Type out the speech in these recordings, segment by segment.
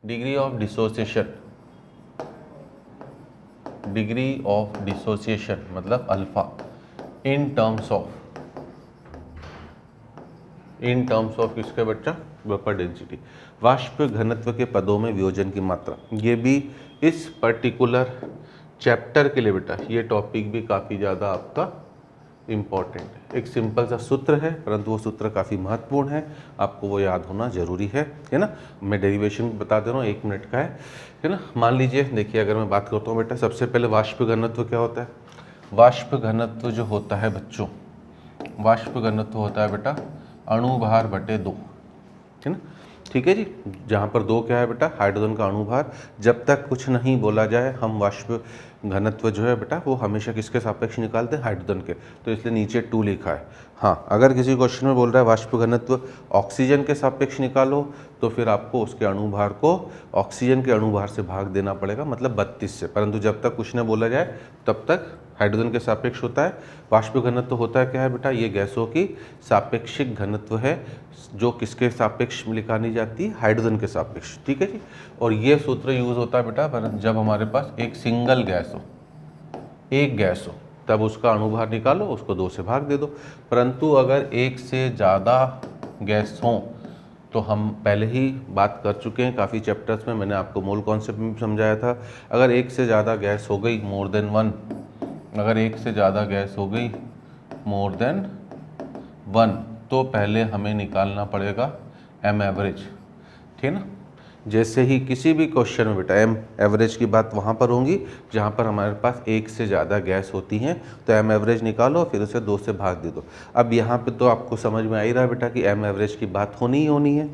Degree of dissociation मतलब alpha in terms of किसके बच्चा, वेपर डेंसिटी, वाष्प घनत्व के पदों में वियोजन की मात्रा। ये भी इस पर्टिकुलर चैप्टर के लिए बेटा ये टॉपिक भी काफ़ी ज़्यादा आपका इम्पॉर्टेंट है। एक सिंपल सा सूत्र है परंतु वो सूत्र काफ़ी महत्वपूर्ण है, आपको वो याद होना जरूरी है ना। मैं डेरिवेशन बता दे रहा हूँ, 1 मिनट का है ना। मान लीजिए देखिए, अगर मैं बात करता हूँ बेटा, सबसे पहले वाष्प घनत्व क्या होता है। वाष्प घनत्व जो होता है बच्चों, वाष्प घनत्व होता है बेटा अणुभार बटे 2, है ना। ठीक है जी, जहाँ पर 2 क्या है बेटा, हाइड्रोजन का अणुभार। जब तक कुछ नहीं बोला जाए हम वाष्प घनत्व जो है बेटा वो हमेशा किसके सापेक्ष निकालते हैं, हाइड्रोजन के, तो इसलिए नीचे 2 लिखा है। हाँ, अगर किसी क्वेश्चन में बोल रहा है वाष्प घनत्व ऑक्सीजन के सापेक्ष निकालो, तो फिर आपको उसके अणुभार को ऑक्सीजन के अणुभार से भाग देना पड़ेगा, मतलब 32 से। परंतु जब तक कुछ न बोला जाए तब तक हाइड्रोजन के सापेक्ष होता है। वाष्प घनत्व होता है क्या है बेटा, ये गैसों की सापेक्षिक घनत्व है जो किसके सापेक्ष निकाली जाती है, हाइड्रोजन के सापेक्ष। ठीक है जी, और ये सूत्र यूज होता है बेटा जब हमारे पास एक सिंगल गैस हो, एक गैस हो, तब उसका अणुभार निकालो, उसको 2 से भाग दे दो। परंतु अगर एक से ज़्यादा गैस हों, तो हम पहले ही बात कर चुके हैं काफ़ी चैप्टर्स में, मैंने आपको मोल कॉन्सेप्ट में समझाया था। अगर एक से ज़्यादा गैस हो गई मोर देन 1, अगर एक से ज़्यादा गैस हो गई मोर देन 1, तो पहले हमें निकालना पड़ेगा एम एवरेज, ठीक है ना। जैसे ही किसी भी क्वेश्चन में बेटा एम एवरेज की बात वहाँ पर होंगी जहाँ पर हमारे पास एक से ज़्यादा गैस होती हैं, तो एम एवरेज निकालो, फिर उसे 2 से भाग दे दो। अब यहाँ पे तो आपको समझ में आ ही रहा है बेटा कि एम एवरेज की बात होनी ही होनी है।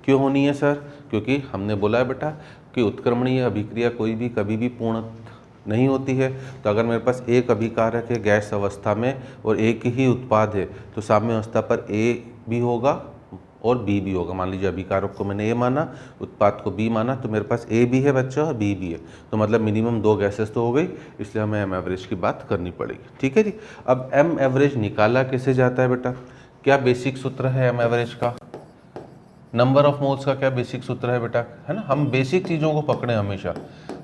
क्यों होनी है सर, क्योंकि हमने बोला है बेटा कि उत्क्रमणीय अभिक्रिया कोई भी कभी भी पूर्ण नहीं होती है। तो अगर मेरे पास एक अभिकारक है गैस अवस्था में और एक ही उत्पाद है, तो साम्य अवस्था पर ए भी होगा और बी भी होगा। मान लीजिए अभिकारक को मैंने ए माना, उत्पाद को बी माना, तो मेरे पास ए भी है बच्चा और बी भी है, तो मतलब मिनिमम 2 गैसेस तो हो गई, इसलिए हमें एम एवरेज की बात करनी पड़ेगी। ठीक है जी, अब एम एवरेज निकाला कैसे जाता है बेटा, क्या बेसिक सूत्र है एम एवरेज का, नंबर ऑफ मोल्स का क्या बेसिक सूत्र है बेटा, है ना। हम बेसिक चीज़ों को पकड़ें हमेशा।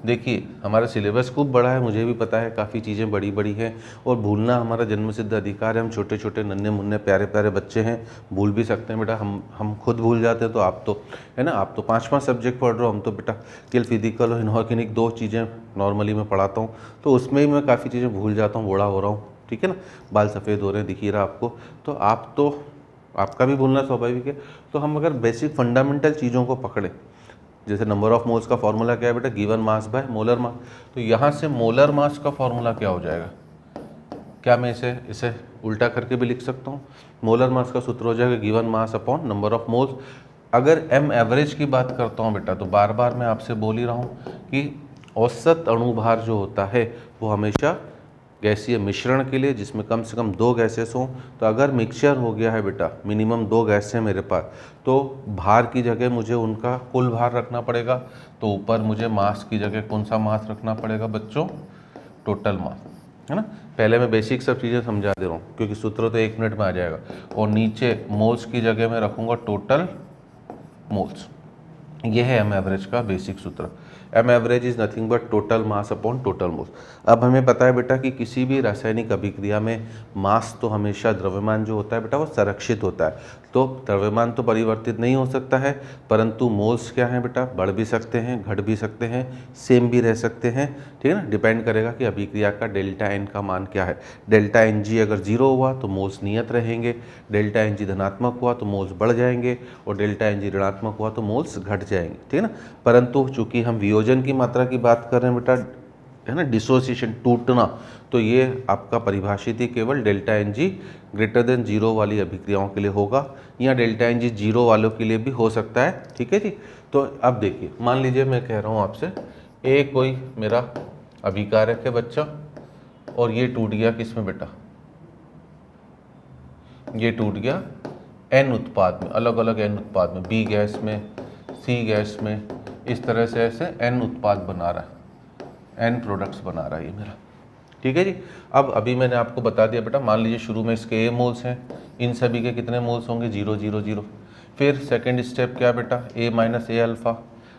देखिए हमारा सिलेबस खूब बड़ा है, मुझे भी पता है काफ़ी चीज़ें बड़ी बड़ी हैं, और भूलना हमारा जन्मसिद्ध अधिकार है। हम छोटे छोटे नन्हे मुन्ने प्यारे प्यारे बच्चे हैं, भूल भी सकते हैं बेटा। हम खुद भूल जाते हैं, तो आप तो है ना, आप तो 5 सब्जेक्ट पढ़ रहे हो, हम तो बेटा केवल फिजिकल और इनऑर्गेनिक 2 चीज़ें नॉर्मली मैं पढ़ाता हूँ, तो उसमें ही मैं काफ़ी चीज़ें भूल जाता हूँ, बूढ़ा हो रहा हूँ, ठीक है ना, बाल सफ़ेद हो रहे हैं, दिख ही रहा आपको, तो आप तो आपका भी भूलना स्वाभाविक है। तो हम अगर बेसिक फंडामेंटल चीज़ों को पकड़ें, जैसे नंबर ऑफ मोल्स का फॉर्मूला क्या है बेटा, given mass by molar mass, तो यहाँ से मोलर मास का फॉर्मूला क्या हो जाएगा, क्या मैं इसे उल्टा करके भी लिख सकता हूँ। मोलर मास का सूत्र हो जाएगा given mass upon number of moles. अगर एम एवरेज की बात करता हूँ बेटा, तो बार बार मैं आपसे बोल ही रहा हूँ कि औसत अणुभार जो होता है वो हमेशा गैसीय मिश्रण के लिए जिसमें कम से कम 2 गैसेस हों, तो अगर मिक्सचर हो गया है बेटा, मिनिमम 2 गैस हैं मेरे पास, तो भार की जगह मुझे उनका कुल भार रखना पड़ेगा, तो ऊपर मुझे मास की जगह कौन सा मास रखना पड़ेगा बच्चों, टोटल मास, है ना। पहले मैं बेसिक सब चीज़ें समझा दे रहा हूँ क्योंकि सूत्र तो 1 मिनट में आ जाएगा, और नीचे मोल्स की जगह मैं रखूँगा टोटल मोल्स। ये है एम एवरेज का बेसिक सूत्र। M average is nothing but total mass upon total moles. अब हमें पता है बेटा कि किसी भी रासायनिक अभिक्रिया में मास तो हमेशा द्रव्यमान जो होता है बेटा वो संरक्षित होता है, तो द्रव्यमान तो परिवर्तित नहीं हो सकता है, परंतु मोल्स क्या हैं बेटा, बढ़ भी सकते हैं, घट भी सकते हैं, सेम भी रह सकते हैं, ठीक है ना। डिपेंड करेगा कि अभिक्रिया का डेल्टा एन का मान क्या है। डेल्टा एन जी अगर 0 हुआ तो मोल्स नियत रहेंगे, डेल्टा एन जी धनात्मक हुआ तो मोल्स बढ़ जाएंगे, और डेल्टा एन जी ऋणात्मक हुआ तो मोल्स घट जाएंगे, ठीक है ना। परंतु चूंकि हम वियोजन की मात्रा की बात कर रहे हैं बेटा, है ना, डिसोसिएशन टूटना, तो ये आपका परिभाषित ही केवल delta N G greater than 0 वाली अभिक्रियाओं के लिए होगा, या डेल्टा एन जी 0 वालों के लिए भी हो सकता है, ठीक है जी। तो अब देखिए, मान लीजिए मैं कह रहा हूँ आपसे, ए कोई मेरा अभिकारक है बच्चा, और ये टूट गया किस में बेटा, ये टूट गया एन उत्पाद में, अलग अलग एन उत्पाद में, बी गैस में, सी गैस में, इस तरह से ऐसे एन उत्पाद बना रहा है, एन प्रोडक्ट्स बना रहा है ये मेरा, ठीक है जी। अब अभी मैंने आपको बता दिया बेटा, मान लीजिए शुरू में इसके ए मोल्स हैं, इन सभी के कितने मोल्स होंगे, 0 0 0। फिर सेकंड स्टेप क्या बेटा, ए माइनस ए अल्फ़ा,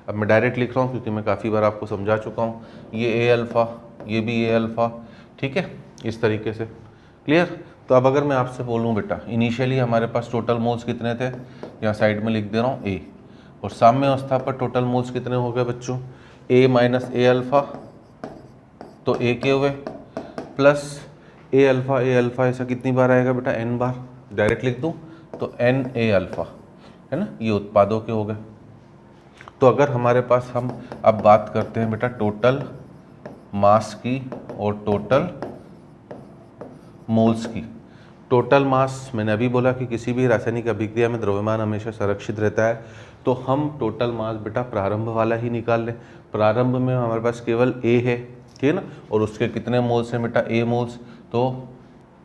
अब मैं डायरेक्ट लिख रहा हूँ क्योंकि मैं काफ़ी बार आपको समझा चुका हूँ। ये ए अल्फ़ा, ये भी ए अल्फ़ा, ठीक है, इस तरीके से। क्लियर? तो अब अगर मैं आपसे बोलूँ बेटा इनिशियली हमारे पास टोटल मोल्स कितने थे, यहाँ साइड में लिख दे रहा हूँ ए, और साम्य अवस्था पर टोटल मोल्स कितने हो गए बच्चों, ए माइनस ए अल्फ़ा, तो ए के हुए, प्लस ए अल्फ़ा ऐसा कितनी बार आएगा बेटा, एन बार, डायरेक्ट लिख दूँ तो एन ए अल्फ़ा, है ना, ये उत्पादों के हो गए। तो अगर हमारे पास हम अब बात करते हैं बेटा टोटल मास की और टोटल मोल्स की। टोटल मास मैंने अभी बोला कि किसी भी रासायनिक अभिक्रिया में द्रव्यमान हमेशा संरक्षित रहता है, तो हम टोटल मास बेटा प्रारंभ वाला ही निकाल लें। प्रारंभ में हमारे पास केवल ए है, ठीक है ना, और उसके कितने मोल्स हैं बेटा, ए मोल्स, तो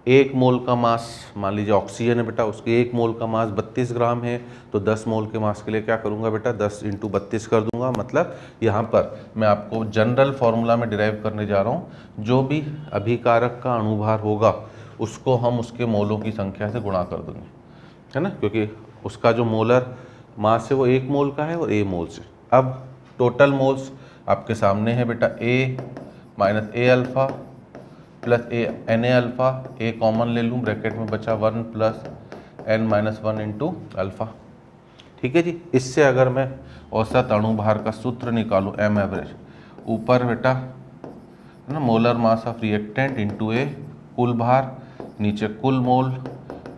1 मोल का मास, मान लीजिए ऑक्सीजन है बेटा, उसके 1 मोल का मास 32 ग्राम है, तो 10 मोल के मास के लिए क्या करूंगा बेटा, 10 × 32 कर दूंगा। मतलब यहाँ पर मैं आपको जनरल फॉर्मूला में डिराइव करने जा रहा हूँ, जो भी अभिकारक का अणुभार होगा उसको हम उसके मोलों की संख्या से गुणा कर देंगे, है ना, क्योंकि उसका जो मोलर मास है वो 1 मोल का है और ए मोल्स है। अब टोटल मोल्स आपके सामने है बेटा, A minus A alpha plus A N A alpha, A common ले लूँ, ब्रैकेट में बचा 1 plus N minus 1 into alpha, ठीक है जी। इससे अगर मैं औसत अणुभार का सूत्र निकालूँ, एम एवरेज, ऊपर बेटा है ना molar mass of reactant into A कुल भार, नीचे कुल मोल।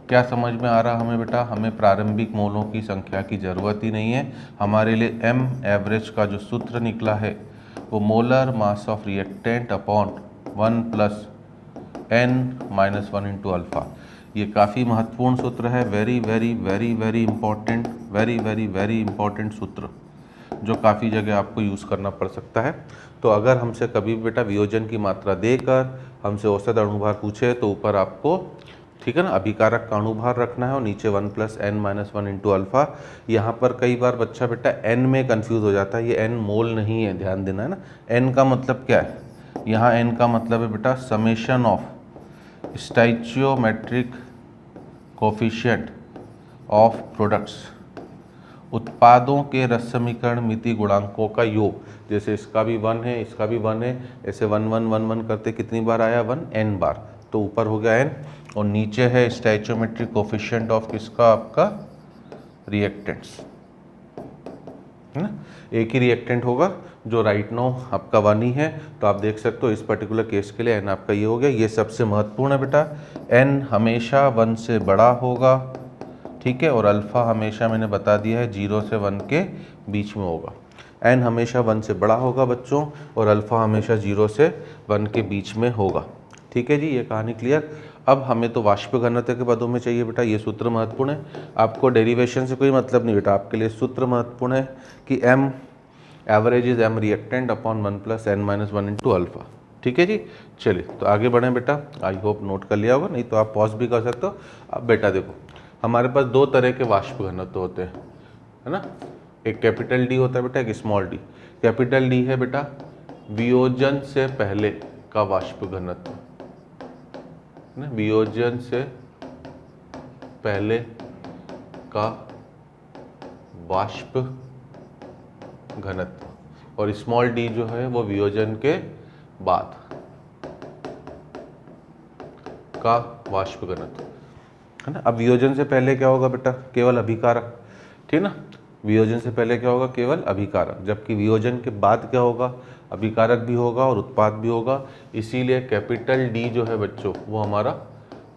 क्या समझ में आ रहा हमें बेटा, हमें प्रारंभिक मोलों की संख्या की ज़रूरत ही नहीं है। हमारे लिए एम एवरेज का जो सूत्र निकला है वो molar mass of reactant upon 1 plus N minus 1 into alpha. ये काफ़ी महत्वपूर्ण सूत्र है, very very very very important, very very very important सूत्र, जो काफ़ी जगह आपको यूज़ करना पड़ सकता है। तो अगर हमसे कभी बेटा वियोजन की मात्रा देकर हमसे औसत अणुभार पूछे तो ऊपर आपको, ठीक है ना, अभिकारक का अणुभार रखना है और नीचे 1 plus N minus 1 into alpha. यहाँ पर कई बार बच्चा बेटा एन में कंफ्यूज हो जाता है, ये एन मोल नहीं है, ध्यान देना है ना। एन का मतलब क्या है, यहाँ एन का मतलब है बेटा summation of stoichiometric coefficient of products, उत्पादों के रस समीकरण मिति गुणांकों का योग। जैसे इसका भी 1 है, इसका भी 1 है, ऐसे 1 1 1 1 करते कितनी बार आया, 1 n बार, तो ऊपर हो गया n और नीचे है स्टोइचियोमेट्रिक कोफिशिएंट ऑफ किसका, आपका रिएक्टेंट्स, है ना। एक ही रिएक्टेंट होगा जो राइट नो आपका 1 ही है, तो आप देख सकते हो इस पर्टिकुलर केस के लिए n आपका ये हो गया। ये सबसे महत्वपूर्ण है बेटा, n हमेशा 1 से बड़ा होगा, ठीक है, और अल्फ़ा हमेशा मैंने बता दिया है 0 से 1 के बीच में होगा। n हमेशा 1 से बड़ा होगा बच्चों और अल्फ़ा हमेशा 0 से 1 के बीच में होगा, ठीक है जी, ये कहानी क्लियर। अब हमें तो वाष्प घनत्व के पदों में चाहिए बेटा, ये सूत्र महत्वपूर्ण है। आपको डेरिवेशन से कोई मतलब नहीं बेटा, आपके लिए सूत्र महत्वपूर्ण है कि m average is m reactant upon 1 plus N minus 1 into alpha, ठीक है जी। चलिए तो आगे बढ़ें बेटा, आई होप नोट कर लिया होगा, नहीं तो आप पॉज भी कर सकते हो। अब बेटा देखो, हमारे पास 2 तरह के वाष्प घनत्व होते हैं, है ना, एक कैपिटल डी होता है बेटा, एक स्मॉल डी। कैपिटल डी है बेटा वियोजन से पहले का वाष्प घनत्व, ना, वियोजन से पहले का वाष्प घनत्व, और स्मॉल डी जो है वो वियोजन के बाद का वाष्प घनत्व, है ना। अब वियोजन से पहले क्या होगा बेटा, केवल अभिकारक, ठीक ना, वियोजन से पहले क्या होगा, केवल अभिकारक, जबकि वियोजन के बाद क्या होगा, अभिकारक भी होगा और उत्पाद भी होगा। इसीलिए कैपिटल डी जो है बच्चों वो हमारा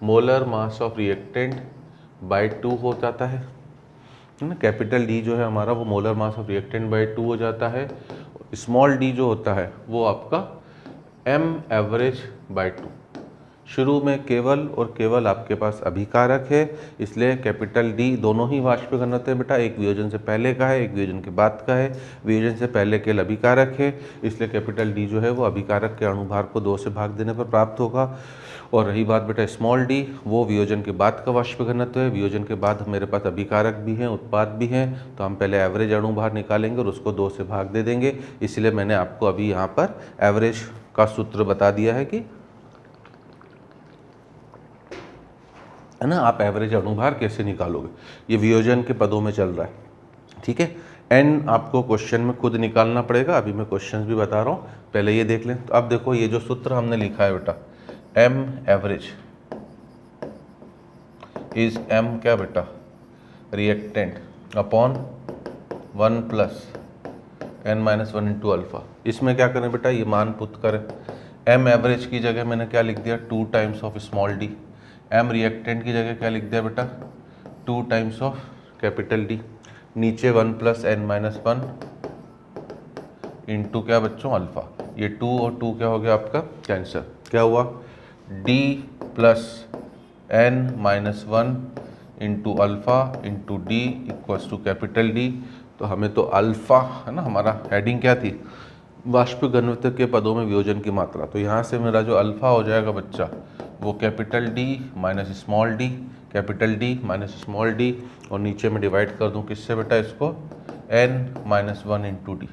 molar mass of reactant bye 2 हो जाता है ना। कैपिटल डी जो है हमारा वो molar mass of reactant bye 2 हो जाता है। स्मॉल डी जो होता है वो आपका एम एवरेज बाय 2। शुरू में केवल और केवल आपके पास अभिकारक है, इसलिए कैपिटल डी दोनों ही वाष्प घनत्व है बेटा, एक वियोजन से पहले का है, एक वियोजन के बाद का है। वियोजन से पहले केवल अभिकारक है, इसलिए कैपिटल डी जो है वो अभिकारक के अणुभार को 2 से भाग देने पर प्राप्त होगा। और रही बात बेटा स्मॉल डी, वो वियोजन के बाद का वाष्प घनत्व है। वियोजन के बाद मेरे पास अभिकारक भी हैं, उत्पाद भी हैं, तो हम पहले एवरेज अणुभार निकालेंगे और उसको 2 से भाग दे देंगे। इसलिए मैंने आपको अभी यहाँ पर एवरेज का सूत्र बता दिया है कि, है ना, आप एवरेज अणुभार कैसे निकालोगे, ये वियोजन के पदों में चल रहा है, ठीक है। एन आपको क्वेश्चन में खुद निकालना पड़ेगा, अभी मैं क्वेश्चन भी बता रहा हूँ, पहले ये देख लें। तो अब देखो ये जो सूत्र हमने लिखा है बेटा, एम एवरेज इज एम क्या बेटा, reactant upon 1 plus N minus 1 into alpha. इसमें क्या करें बेटा, ये मान पुट करें। एम एवरेज की जगह मैंने क्या लिख दिया, 2 times of small D. M reactant की जगह क्या लिख दिया बेटा, 2 टाइम्स ऑफ कैपिटल डी। नीचे 1 प्लस एन माइनस 1 इंटू क्या बच्चों, अल्फा। ये 2 और 2 क्या हो गया आपका, कैंसर। क्या हुआ, D plus N minus 1 into alpha into D equals to capital D. तो हमें तो अल्फा है ना, हमारा हेडिंग क्या थी, वाष्प घनत्व के पदों में वियोजन की मात्रा। तो यहाँ से मेरा जो अल्फा हो जाएगा बच्चा, वो capital D minus small D, capital D minus small D, और नीचे में डिवाइड कर दूँ किससे बेटा, इसको एन माइनस 1 इंटू डी।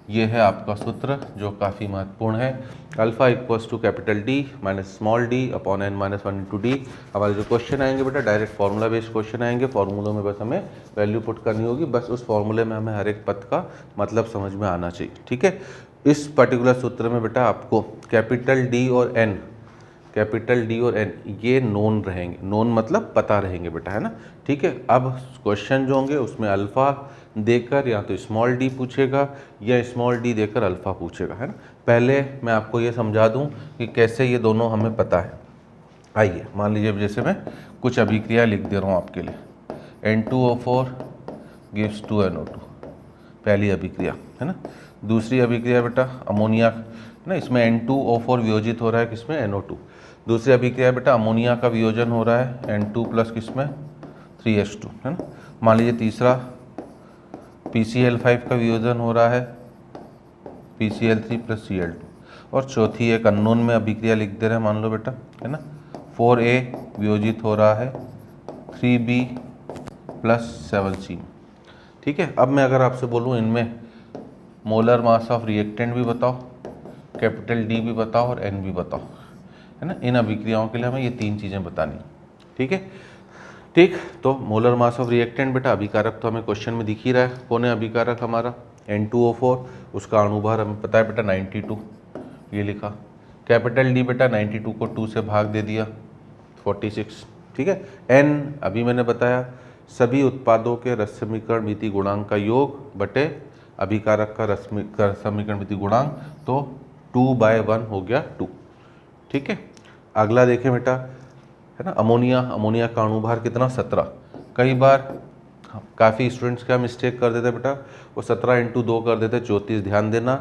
ये है आपका सूत्र जो काफ़ी महत्वपूर्ण है, alpha equals to capital D minus small D upon N minus 1 into D. हमारे जो क्वेश्चन आएंगे बेटा डायरेक्ट फार्मूला बेस्ड क्वेश्चन आएंगे, फार्मूलों में बस हमें वैल्यू पुट करनी होगी, बस उस फार्मूले में हमें हर एक पद का मतलब समझ में आना चाहिए। ठीक है, इस पर्टिकुलर सूत्र में बेटा आपको कैपिटल डी और एन, कैपिटल डी और एन ये नोन रहेंगे, नोन मतलब पता रहेंगे बेटा, है ना। ठीक है, अब क्वेश्चन जो होंगे उसमें अल्फ़ा देकर या तो स्मॉल डी पूछेगा या स्मॉल डी देकर अल्फ़ा पूछेगा, है ना। पहले मैं आपको ये समझा दूं कि कैसे ये दोनों हमें पता है। आइए मान लीजिए जैसे मैं कुछ अभिक्रिया लिख दे रहा हूँ आपके लिए, N2O4 गिव्स 2NO2, पहली अभिक्रिया, है ना। दूसरी अभिक्रिया बेटा अमोनिया, ना इसमें N2O4 वियोजित हो रहा है किसमें, NO2। दूसरी अभिक्रिया बेटा अमोनिया का वियोजन हो रहा है N2 प्लस किसमें, 3H2, है ना। मान लीजिए तीसरा PCl5 का वियोजन हो रहा है PCl3 प्लस Cl2। और चौथी एक अननोन में अभिक्रिया लिख दे रहे हैं, मान लो बेटा, है ना, 4A वियोजित हो रहा है 3B प्लस 7C। ठीक है, अब मैं अगर आपसे बोलूँ इनमें मोलर मास ऑफ रिएक्टेंट भी बताओ, कैपिटल डी भी बताओ और एन भी बताओ, है ना। इन अभिक्रियाओं के लिए हमें ये 3 चीज़ें बतानी, ठीक है। ठीक, तो मोलर मास ऑफ रिएक्टेंट बेटा अभिकारक तो हमें क्वेश्चन में दिख ही रहा है, कौन है अभिकारक हमारा, N2O4, उसका अणुभार हमें पता है बेटा 92, ये लिखा। कैपिटल डी बेटा 92 को 2 से भाग दे दिया 46, ठीक है। एन अभी मैंने बताया सभी उत्पादों के रसमीकरण मिति गुणांक का योग बटे अभिकारक का रसमीकरण मिति गुणांक, तो 2/1 हो गया 2, ठीक है। अगला देखें बेटा, है ना, अमोनिया, अमोनिया का अणुभार कितना 17। कई बार काफ़ी स्टूडेंट्स क्या मिस्टेक कर देते बेटा, वो 17 इंटू 2 कर देते 34। ध्यान देना,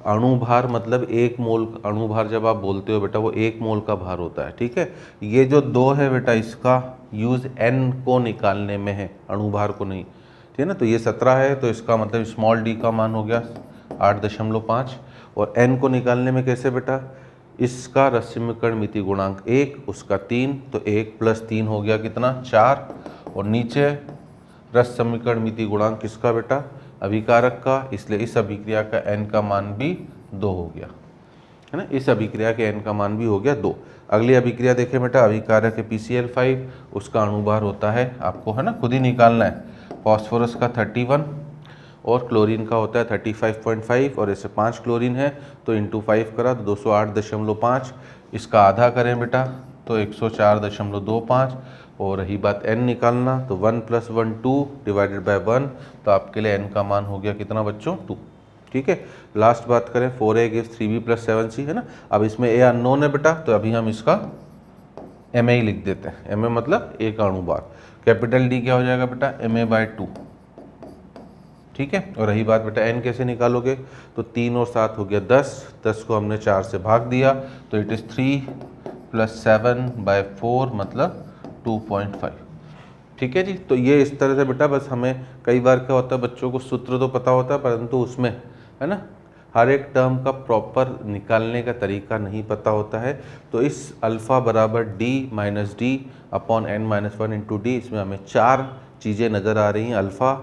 अणुभार मतलब 1 मोल, अणुभार जब आप बोलते हो बेटा वो 1 मोल का भार होता है, ठीक है। ये जो 2 है बेटा इसका यूज़ n को निकालने में है, अणुभार को नहीं, ठीक है ना। तो ये 17 है तो इसका मतलब स्मॉल डी का मान हो गया 8.5, और n को निकालने में कैसे बेटा, इसका रसमीकरण मिति गुणांक 1, उसका 3, तो 1 + 3 हो गया कितना 4, और नीचे रस समीकरण मिति गुणांक किसका बेटा, अभिकारक का, इसलिए इस अभिक्रिया का n का मान भी 2 हो गया, है ना। इस अभिक्रिया के n का मान भी हो गया 2। अगली अभिक्रिया देखें बेटा, अभिकारक है PCl5, उसका अणुभार होता है आपको, है ना, खुद ही निकालना है, फॉस्फोरस का 31 और क्लोरीन का होता है 35.5, और ऐसे 5 क्लोरीन है तो इंटू 5 करा तो 208.5, इसका आधा करें बेटा तो 104.25, और रही बात n निकालना तो 1 + 1 2 डिवाइडेड बाय 1, तो आपके लिए n का मान हो गया कितना बच्चों 2, ठीक है। लास्ट बात करें 4A गिव्स 3B + 7C, है ना। अब इसमें A अननोन है बेटा, तो अभी हम इसका Ma लिख देते हैं, Ma मतलब A का अणुभार। कैपिटल D क्या हो जाएगा बेटा, Ma/2, ठीक है। और रही बात बेटा n कैसे निकालोगे, तो 3 और 7 हो गया 10, 10 को हमने 4 से भाग दिया तो इट इज़ 3 + 7/4 मतलब 2.5, ठीक है जी। तो ये इस तरह से बेटा, बस हमें कई बार क्या होता है बच्चों को सूत्र तो पता होता है परंतु उसमें, है ना, हर एक टर्म का प्रॉपर निकालने का तरीका नहीं पता होता है। तो इस अल्फ़ा बराबर d - d upon n - 1 into D, इसमें हमें 4 चीज़ें नज़र आ रही हैं, alpha,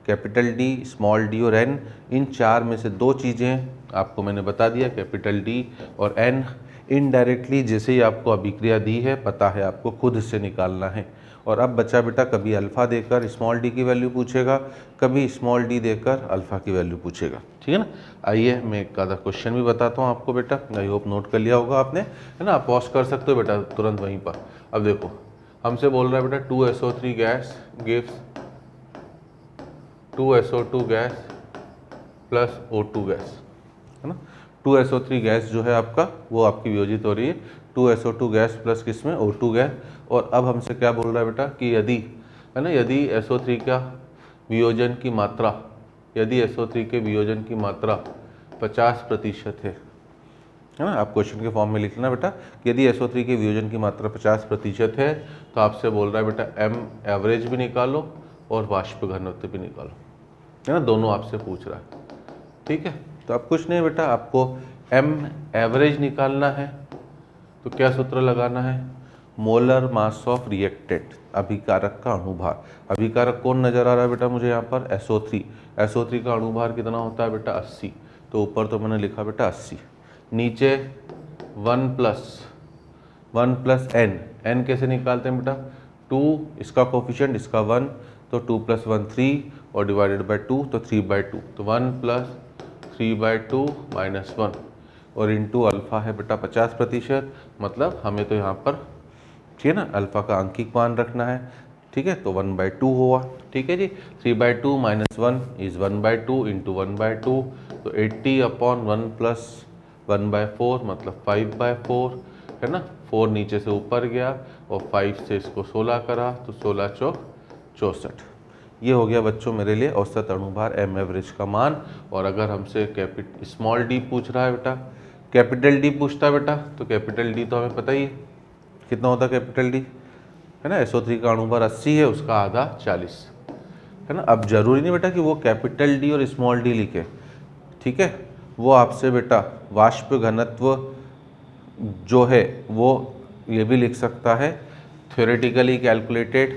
capital D, small D और n। इन 4 में से 2 चीज़ें आपको मैंने बता दिया, कैपिटल डी और n। इनडायरेक्टली जैसे ही आपको अभिक्रिया दी है पता है, आपको खुद से निकालना है, और अब बचा बेटा कभी अल्फ़ा देकर स्मॉल डी की वैल्यू पूछेगा, कभी स्मॉल डी देकर अल्फ़ा की वैल्यू पूछेगा, ठीक है ना। आइए मैं एक आधा क्वेश्चन भी बताता हूँ आपको बेटा, आई होप नोट कर लिया होगा आपने, है ना। आप पॉज कर सकते हो बेटा तुरंत वहीं पर। अब देखो हमसे बोल रहा है बेटा 2SO3 gas gives 2SO2 gas plus O2 gas, है ना। 2SO3 गैस जो है आपका वो आपकी वियोजित हो रही है 2SO2 गैस प्लस किसमें O2 गैस। और अब हमसे क्या बोल रहा है बेटा कि यदि, है ना, यदि SO3 का वियोजन की मात्रा, यदि SO3 के वियोजन की मात्रा 50% है ना। आप क्वेश्चन के फॉर्म में लिख लेना बेटा कि यदि SO3 के वियोजन की मात्रा 50% है तो आपसे बोल रहा है बेटा M एवरेज भी निकालो और वाष्प घनत्व भी निकालो, है ना। दोनों आपसे पूछ रहा है, ठीक है। तो अब कुछ नहीं बेटा, आपको M एवरेज निकालना है तो क्या सूत्र लगाना है, मोलर मास ऑफ रिएक्टेंट, अभिकारक का अणुभार। अभिकारक कौन नजर आ रहा है बेटा मुझे यहाँ पर, SO3 का अणुभार कितना होता है बेटा 80, तो ऊपर तो मैंने लिखा बेटा 80, नीचे 1 प्लस n कैसे निकालते हैं बेटा, 2 इसका कोफिशिएंट इसका 1 तो 2 + 1 3 और डिवाइडेड बाय 2 तो 3/2, तो 1 + 3/2 - 1 और इंटू अल्फ़ा है बेटा 50%, मतलब हमें तो यहाँ पर ठीक है ना अल्फ़ा का आंकिक मान रखना है, ठीक है। तो 1/2 हुआ, ठीक है जी। 3/2 - 1 इज़ 1/2 इंटू 1/2, तो 80/1 + 1/4 मतलब 5/4, है ना। 4 नीचे से ऊपर गया और 5 से इसको 16 करा तो 16 चौक 64। ये हो गया बच्चों मेरे लिए औसत अणुभार M एवरेज का मान। और अगर हमसे स्मॉल डी पूछ रहा है बेटा, कैपिटल डी पूछता है बेटा, तो कैपिटल डी तो हमें पता ही है कितना होता है कैपिटल डी, है ना। SO3 का अणुभार 80 है, उसका आधा 40, है ना। अब जरूरी नहीं बेटा कि वो कैपिटल डी और स्मॉल डी लिखे, ठीक है। वो आपसे बेटा वाष्प घनत्व जो है वो ये भी लिख सकता है, थ्योरेटिकली कैलकुलेटेड,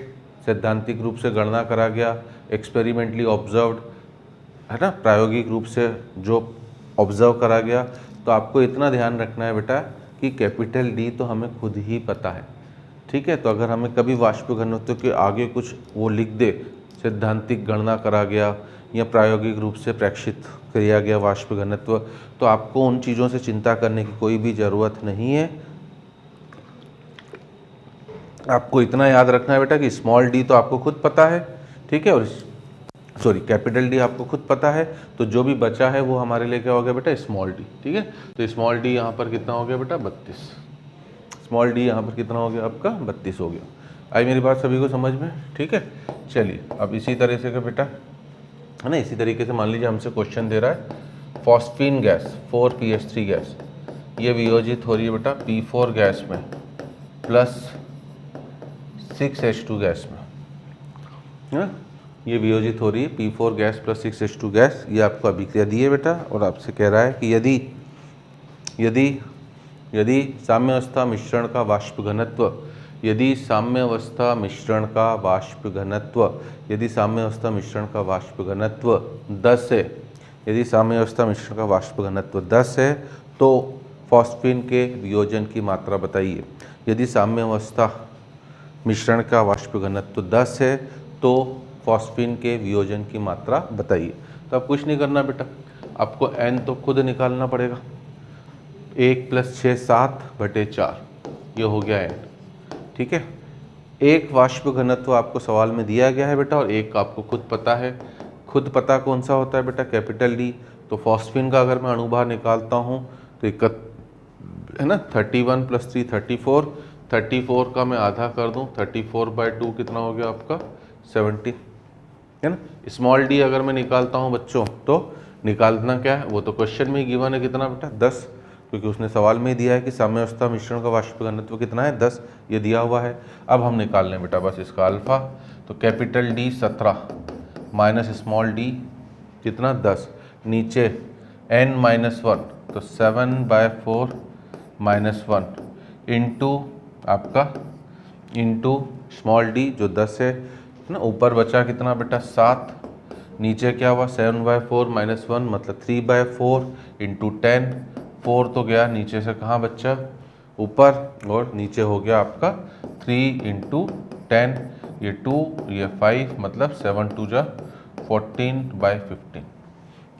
सैद्धांतिक रूप से गणना करा गया, एक्सपेरिमेंटली ऑब्जर्व्ड, है ना, प्रायोगिक रूप से जो ऑब्जर्व करा गया। तो आपको इतना ध्यान रखना है बेटा कि कैपिटल डी तो हमें खुद ही पता है, ठीक है। तो अगर हमें कभी वाष्प घनत्व के आगे कुछ वो लिख दे, सैद्धांतिक गणना करा गया या प्रायोगिक रूप से प्रेक्षित किया गया वाष्प घनत्व, तो आपको उन चीज़ों से चिंता करने की कोई भी ज़रूरत नहीं है। आपको इतना याद रखना है बेटा कि स्मॉल डी तो आपको खुद पता है, ठीक है, और कैपिटल डी आपको खुद पता है, तो जो भी बचा है वो हमारे लिए क्या हो गया बेटा स्मॉल डी, ठीक है। तो स्मॉल डी यहाँ पर कितना हो गया बेटा 32, स्मॉल डी यहाँ पर कितना हो गया आपका 32 हो गया। आई मेरी बात सभी को समझ में, ठीक है। चलिए अब इसी तरह से का बेटा, है ना, इसी तरीके से मान लीजिए हमसे क्वेश्चन दे रहा है फॉस्फीन गैस 4PH3 गैस, ये वियोजित हो रही है बेटा P4 गैस में प्लस 6H2 गैस में, है ना। ये वियोजित हो रही है P4 gas plus 6H2 gas, ये आपको अभिक्रिया दी है बेटा। और आपसे कह रहा है कि यदि साम्यावस्था मिश्रण का वाष्प घनत्व, यदि साम्यावस्था मिश्रण का वाष्प घनत्व 10 है, यदि साम्यावस्था मिश्रण का वाष्प घनत्व 10 है तो फॉस्फीन के वियोजन की मात्रा बताइए। यदि साम्यावस्था मिश्रण का वाष्प घनत्व 10 है तो फॉस्फीन के वियोजन की मात्रा बताइए। तो अब कुछ नहीं करना बेटा, आपको n तो खुद निकालना पड़ेगा, 1 + 6 7/4, ये हो गया n, ठीक है। एक वाष्प घनत्व आपको सवाल में दिया गया है बेटा और एक आपको खुद पता है। खुद पता कौन सा होता है बेटा कैपिटल डी। तो फॉस्फीन का अगर मैं अणुभार निकालता हूँ तो है ना 31 + 3 34, 34 का मैं आधा कर दूँ 34/2 कितना हो गया आपका 70, है ना। स्मॉल डी अगर मैं निकालता हूँ बच्चों तो निकालना क्या है, वो तो क्वेश्चन में ही गिवन है कितना बेटा 10, क्योंकि उसने सवाल में ही दिया है कि साम्यावस्था मिश्रण का वाष्प घनत्व कितना है 10, ये दिया हुआ है। अब हम निकाल लें बेटा बस इसका अल्फा, तो capital D 17 minus small D कितना 10, नीचे n-1 तो 7/4 - 1 इंटू आपका इंटू स्मॉल डी जो 10 है ना, ऊपर बचा कितना बेटा 7, नीचे क्या हुआ 7/4 - 1 मतलब 3/4 इंटू 10, 4 तो गया नीचे से कहाँ बच्चा ऊपर, और नीचे हो गया आपका 3 इंटू 10, ये 2, ये 5, मतलब 7 2 जा 14/15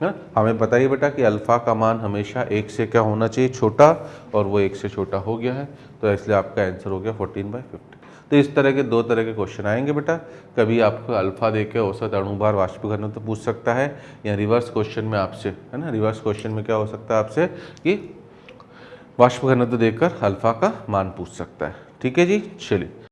है। हमें पता ही बेटा कि अल्फ़ा का मान हमेशा 1 से क्या होना चाहिए, छोटा, और वो 1 से छोटा हो गया है, तो इसलिए आपका आंसर हो गया 14/15। तो इस तरह के 2 तरह के क्वेश्चन आएंगे बेटा। कभी आपको अल्फ़ा देके औसत अणुभार वाष्प घनत्व पूछ सकता है, या रिवर्स क्वेश्चन में आपसे, है ना, रिवर्स क्वेश्चन में क्या हो सकता है आपसे कि वाष्प घनत्व देकर अल्फ़ा का मान पूछ सकता है। ठीक है जी, चलिए।